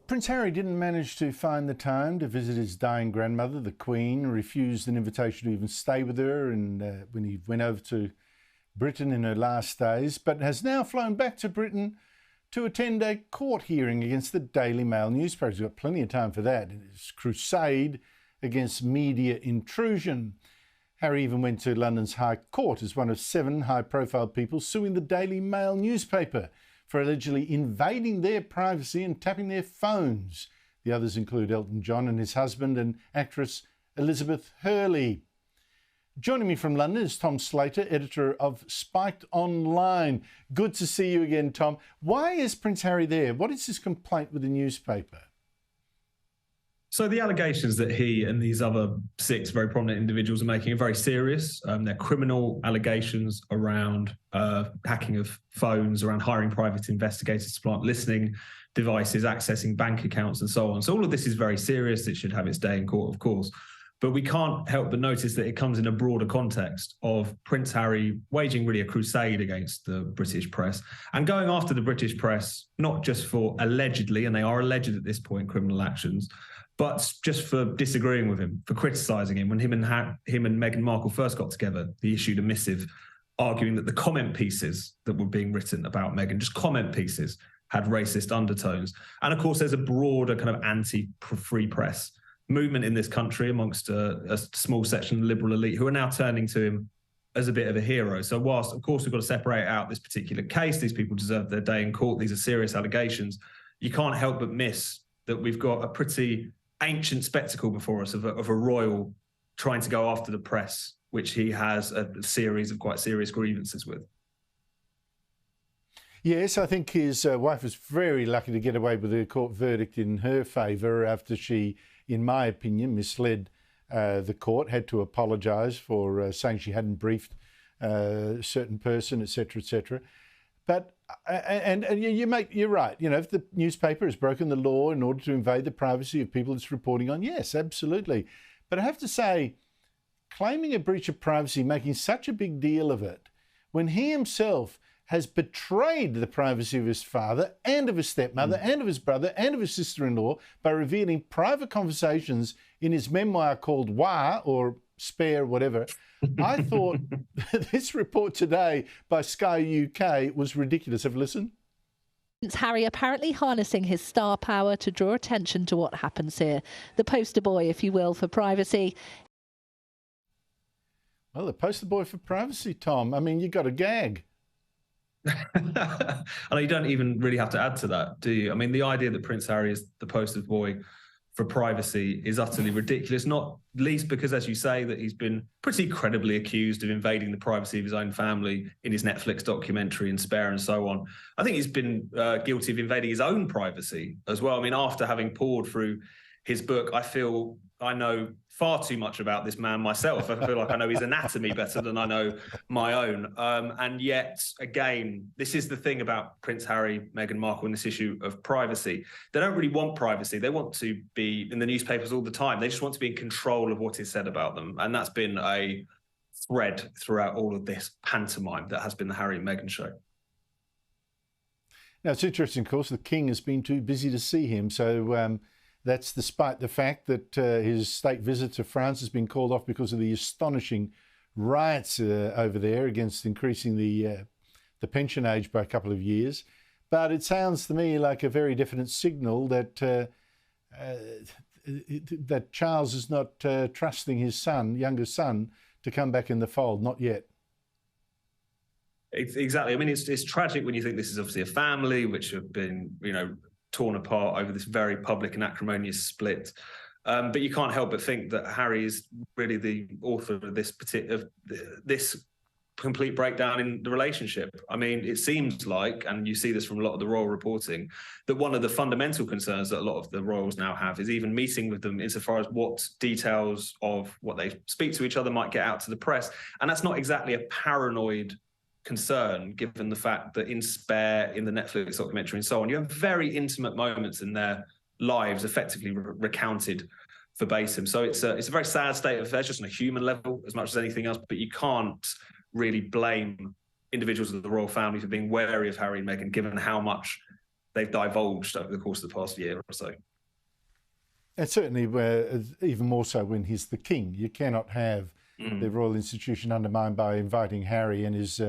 Prince Harry didn't manage to find the time to visit his dying grandmother, the Queen, refused an invitation to even stay with her and when he went over to Britain in her last days, but has now flown back to Britain to attend a court hearing against the Daily Mail newspaper. He's got plenty of time for that in his crusade against media intrusion. Harry even went to London's High Court as one of 7 high-profile people suing the Daily Mail newspaper for allegedly invading their privacy and tapping their phones. The others include Elton John and his husband and actress Elizabeth Hurley. Joining me from London is Tom Slater, editor of Spiked Online. Good to see you again, Tom. Why is Prince Harry there? What is his complaint with the newspaper? So the allegations that he and these other 6 very prominent individuals are making are very serious. They're criminal allegations around hacking of phones, around hiring private investigators to plant listening devices, accessing bank accounts and so on. So all of this is very serious. It should have its day in court, of course. But we can't help but notice that it comes in a broader context of Prince Harry waging really a crusade against the British press and going after the British press, not just for allegedly, and they are alleged at this point, criminal actions, but just for disagreeing with him, for criticising him. When him and Meghan Markle first got together, he issued a missive arguing that the comment pieces that were being written about Meghan, just comment pieces, had racist undertones. And of course, there's a broader kind of anti-free press movement in this country amongst a small section of the liberal elite who are now turning to him as a bit of a hero. So whilst, of course, we've got to separate out this particular case, these people deserve their day in court, these are serious allegations, you can't help but miss that we've got a pretty ancient spectacle before us of a royal trying to go after the press, which he has a series of quite serious grievances with. Yes, I think his wife was very lucky to get away with a court verdict in her favour after she, in my opinion, misled the court, had to apologise for saying she hadn't briefed a certain person, etc., etc. But you're right. You know, if the newspaper has broken the law in order to invade the privacy of people it's reporting on, yes, absolutely. But I have to say, claiming a breach of privacy, making such a big deal of it, when he himself has betrayed the privacy of his father and of his stepmother and of his brother and of his sister-in-law by revealing private conversations in his memoir called Wah, or Spare, whatever. I thought this report today by Sky UK was ridiculous. Have a listen. Prince Harry apparently harnessing his star power to draw attention to what happens here. The poster boy, if you will, for privacy. Well, the poster boy for privacy, Tom. I mean, you got a gag. I know you don't even really have to add to that, do you? I mean, the idea that Prince Harry is the poster boy for privacy is utterly ridiculous, not least because, as you say, that he's been pretty credibly accused of invading the privacy of his own family in his Netflix documentary and Spare and so on. I think he's been guilty of invading his own privacy as well. I mean, after having poured through his book, I feel I know far too much about this man myself. I feel like I know his anatomy better than I know my own. And yet, again, this is the thing about Prince Harry, Meghan Markle, and this issue of privacy. They don't really want privacy. They want to be in the newspapers all the time. They just want to be in control of what is said about them. And that's been a thread throughout all of this pantomime that has been the Harry and Meghan show. Now, it's interesting, of course, the King has been too busy to see him. So that's despite the fact that his state visit to France has been called off because of the astonishing riots over there against increasing the pension age by a couple of years. But it sounds to me like a very definite signal that that Charles is not trusting his younger son, to come back in the fold. Not yet. Exactly. I mean, it's tragic when you think this is obviously a family which have been, torn apart over this very public and acrimonious split. But you can't help but think that Harry is really the author of this complete breakdown in the relationship. I mean, it seems like, and you see this from a lot of the royal reporting, that one of the fundamental concerns that a lot of the royals now have is even meeting with them insofar as what details of what they speak to each other might get out to the press. And that's not exactly a paranoid concern, given the fact that in Spare, in the Netflix documentary and so on, you have very intimate moments in their lives effectively recounted verbatim. So it's a very sad state of affairs, just on a human level as much as anything else, but you can't really blame individuals of the royal family for being wary of Harry and Meghan, given how much they've divulged over the course of the past year or so. And certainly, even more so when he's the king. You cannot have the royal institution undermined by inviting Harry and his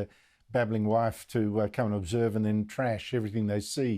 babbling wife to come and observe and then trash everything they see.